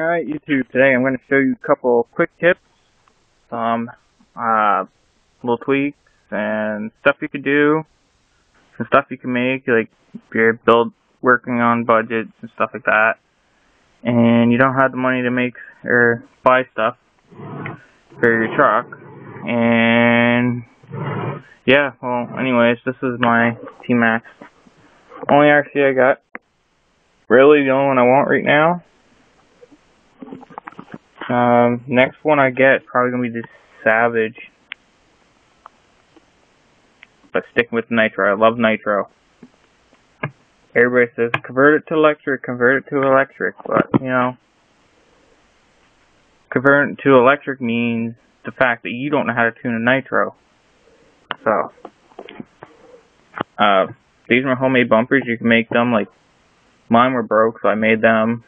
Alright, YouTube, today I'm going to show you a couple quick tips, some little tweaks, and stuff you could do, some stuff you can make, like if you're working on budgets and stuff like that, and you don't have the money to make or buy stuff for your truck, and yeah, well, anyways, this is my T-Max. Only RC I got, really the only one I want right now. Next one I get probably gonna be this Savage, but sticking with nitro. I love nitro. Everybody says convert it to electric, but you know, converting to electric means the fact that you don't know how to tune a nitro. So, these are homemade bumpers. You can make them. Like mine were broke, so I made them.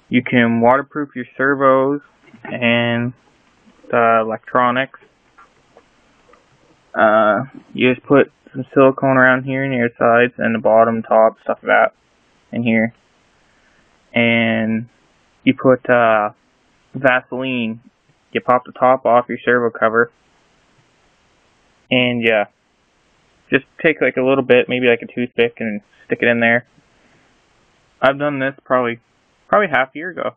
You can waterproof your servos and the electronics. You just put some silicone around here near the sides and the bottom, top, stuff like that in here. And you put Vaseline. You pop the top off your servo cover. And yeah, just take like a little bit, maybe like a toothpick, and stick it in there. I've done this probably half a year ago.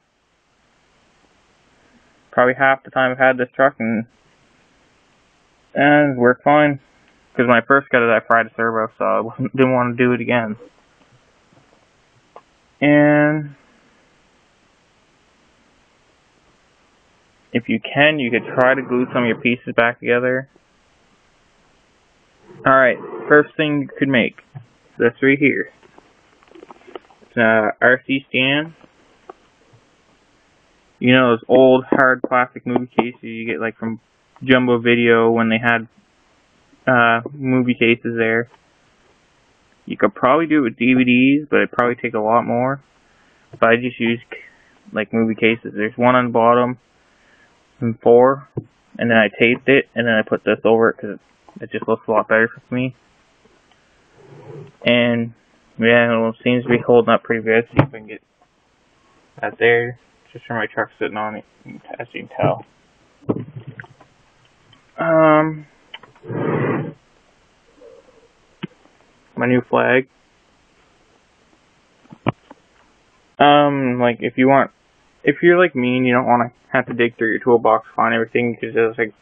Probably half the time I've had this truck, and it worked fine. Because when I first got it, I fried a servo, so I didn't want to do it again. And if you can, you could try to glue some of your pieces back together. Alright, first thing you could make, this right here. It's a RC stand. You know those old hard plastic movie cases you get like from Jumbo Video when they had movie cases there. You could probably do it with DVDs, but it'd probably take a lot more. But I just use like movie cases. There's one on the bottom and 4, and then I taped it, and then I put this over it because it just looks a lot better for me. And yeah, it seems to be holding up pretty good. See if I can get that there. Just for my truck sitting on it, as you can tell. My new flag. Like if you're like me and you don't want to have to dig through your toolbox to find everything, you can just like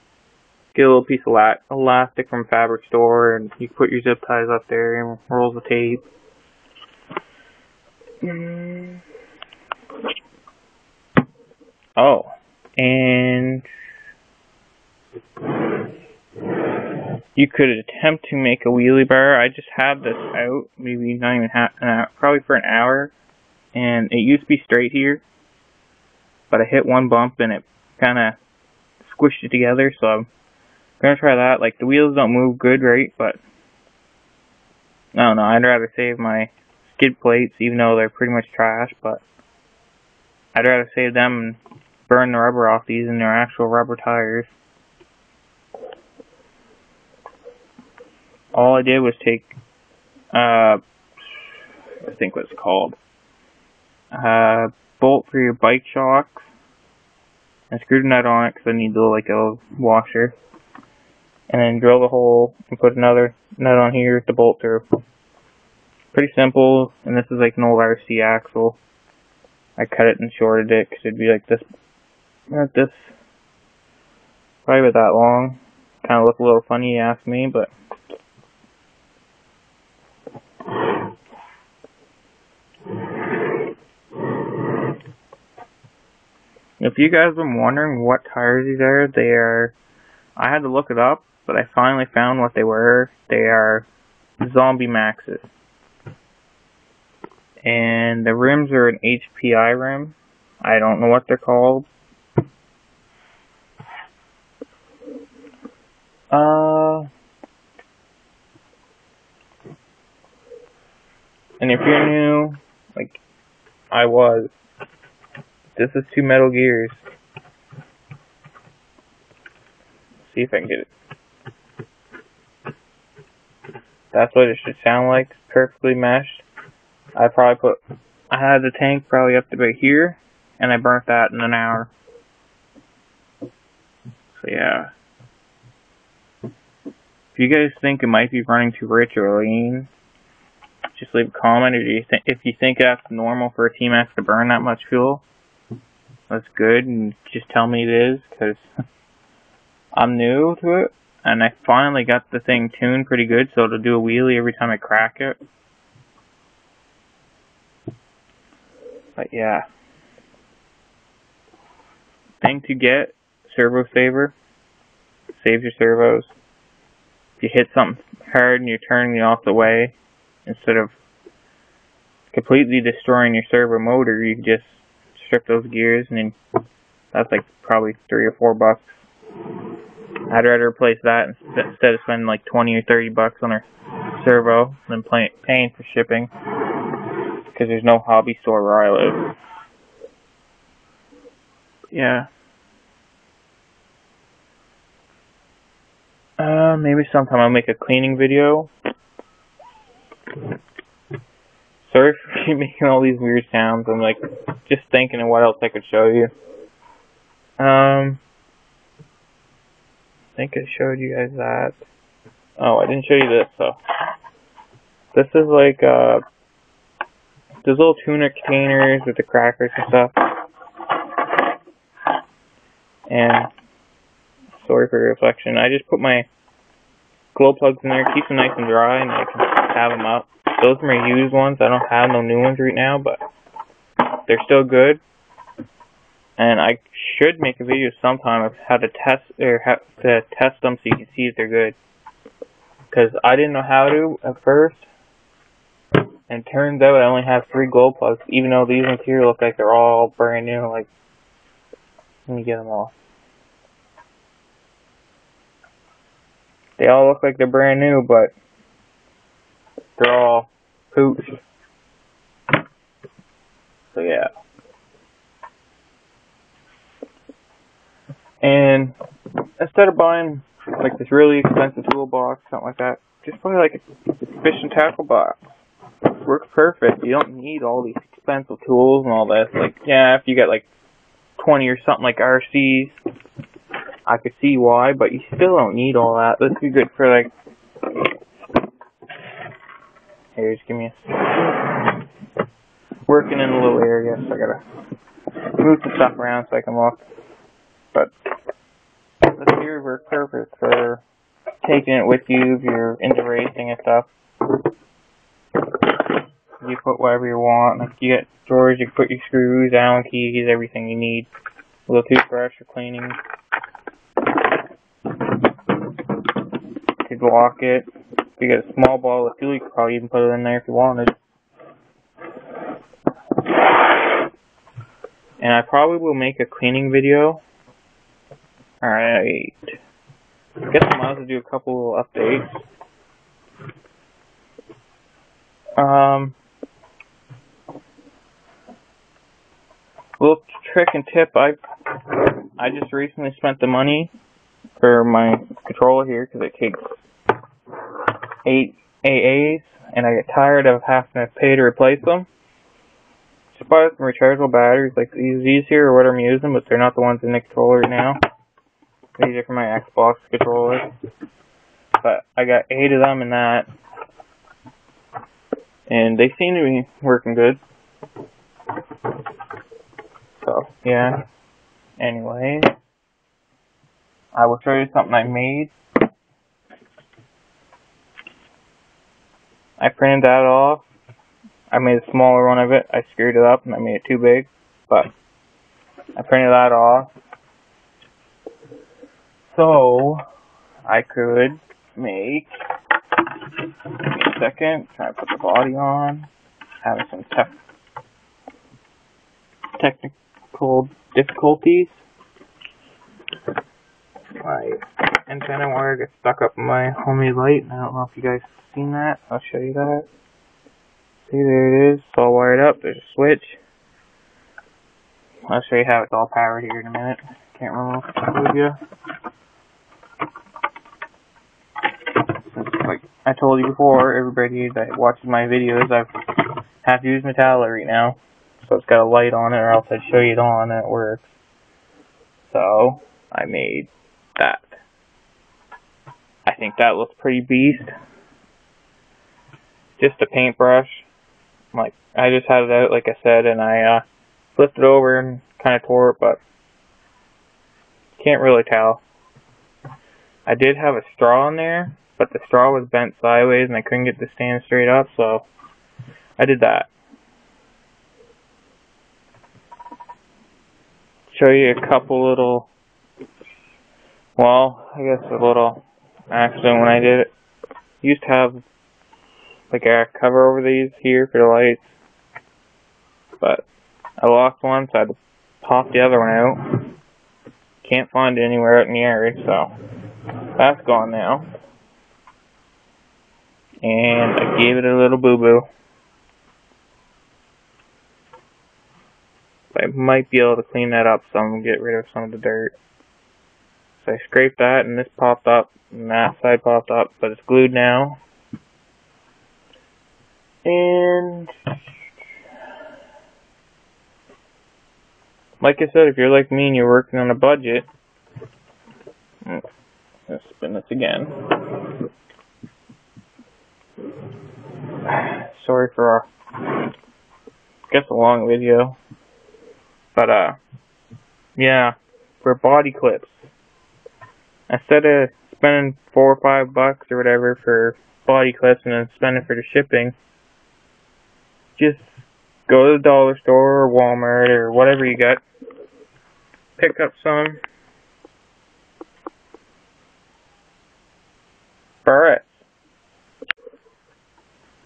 get a little piece of elastic from Fabric Store, and you can put your zip ties up there and rolls of tape. Oh, and you could attempt to make a wheelie bar. I just had this out, maybe not even probably for an hour, and it used to be straight here, but I hit one bump and it kind of squished it together, so I'm gonna try that. Like the wheels don't move good, right? But I don't know. I'd rather save my skid plates, even though they're pretty much trash, but I'd rather save them and burn the rubber off these than their actual rubber tires. All I did was take, I think what it's called, bolt for your bike shocks, and screwed a nut on it because I need like a washer, and then drill the hole and put another nut on here to bolt through. Pretty simple, and this is like an old RC axle. I cut it and shorted it because it'd be like this, probably about that long. Kind of look a little funny, you ask me, but if you guys have been wondering what tires these are, I had to look it up, but I finally found what they were. They are Zombie Maxes. And the rims are an HPI rim. I don't know what they're called. And if you're new, like I was, this is 2 metal gears. See if I can get it. That's what it should sound like, perfectly meshed. I had the tank probably up to about here, and I burnt that in an hour. So yeah. If you guys think it might be running too rich or lean, just leave a comment. Or if you think that's normal for a T-Max to burn that much fuel, that's good, and just tell me it is, because I'm new to it, and I finally got the thing tuned pretty good, so it'll do a wheelie every time I crack it. But yeah. Thing to get, servo saver. Saves your servos. If you hit something hard and you're turning the opposite way, instead of completely destroying your servo motor, you can just strip those gears, and then that's like probably $3 or $4. I'd rather replace that instead of spending like 20 or 30 bucks on a servo than paying for shipping, because there's no hobby store where I live. Yeah. Maybe sometime I'll make a cleaning video. Sorry for making all these weird sounds. I'm like just thinking of what else I could show you. I think I showed you guys that. Oh, I didn't show you this, so. This is like, those little tuna containers with the crackers and stuff. And, sorry for your reflection, I just put my glow plugs in there, keep them nice and dry, and I can have them up. Those are my used ones. I don't have no new ones right now, but they're still good. And I should make a video sometime of how to test them so you can see if they're good. Because I didn't know how to at first, and turns out I only have 3 glow plugs, even though these ones here look like they're all brand new. Like, let me get them off. They all look like they're brand new, but they're all pooch. So yeah. And instead of buying like this really expensive toolbox, something like that, just buy like a fish and tackle box. It works perfect. You don't need all these expensive tools and all this. Like, yeah, if you get like 20 or something like RCs, I could see why, but you still don't need all that. This would be good for like, here, just give me a, working in a little area, so I gotta move some stuff around so I can look. But this here works perfect for taking it with you if you're into racing and stuff. You put whatever you want. Like, you get drawers, you can put your screws, Allen keys, everything you need. A little toothbrush for cleaning. You could lock it. If you get a small bottle of fuel, you could probably even put it in there if you wanted. And I probably will make a cleaning video. Alright. I guess I might as well do a couple updates. Little trick and tip, I just recently spent the money for my controller here because it takes 8 AAs, and I get tired of having to pay to replace them. Just buy some rechargeable batteries like these here, or what I'm using, but they're not the ones in the controller right now. These are for my Xbox controller. But I got 8 of them in that, and they seem to be working good. So, yeah. Anyway, I will show you something I made. I printed that off. I made a smaller one of it. I screwed it up and I made it too big. But I printed that off. So I could make, give me a second, try to put the body on. Having some technical difficulties. My antenna wire gets stuck up in my homemade light. I don't know if you guys have seen that. I'll show you that. See, there it is. It's all wired up. There's a switch. I'll show you how it's all powered here in a minute. Can't remember what I told you. Like I told you before, everybody that watches my videos, I've have to use metallic right now. So it's got a light on it, or else I'd show you it on and it works. So I made that. I think that looks pretty beast. Just a paintbrush. Like, I just had it out, like I said, and I flipped it over and kind of tore it, but can't really tell. I did have a straw in there, but the straw was bent sideways and I couldn't get the stand straight up, so I did that. Show you a couple little, well, I guess a little accident when I did it. Used to have like a cover over these here for the lights, but I lost one, so I had to pop the other one out. Can't find it anywhere out in the area, so that's gone now. And I gave it a little boo-boo. I might be able to clean that up some and get rid of some of the dirt. So I scraped that and this popped up and that side popped up, but it's glued now. And like I said, if you're like me and you're working on a budget, let's spin this again. Sorry for a long video. But yeah, for body clips, instead of spending $4 or $5 or whatever for body clips and then spending for the shipping, just go to the dollar store or Walmart or whatever you got, pick up some barrettes.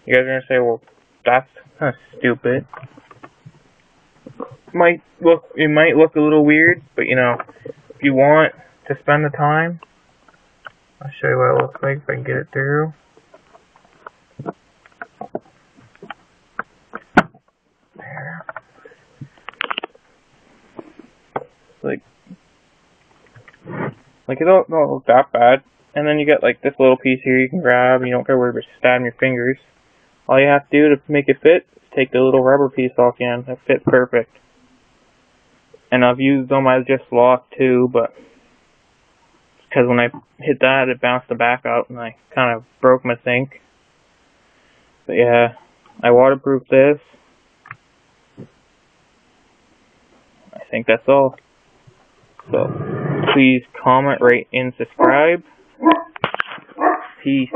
You guys are gonna say, well, that's kind of stupid. It might look a little weird, but you know, if you want to spend the time, I'll show you what it looks like if I can get it through. There. Like it don't look that bad. And then you get like this little piece here you can grab. You don't gotta worry about stabbing your fingers. All you have to do to make it fit is take the little rubber piece off the end. That fits perfect. And I've used them as just lock too, but because when I hit that, it bounced the back out and I kind of broke my sink. But yeah, I waterproofed this. I think that's all. So please comment, rate, and subscribe. Peace.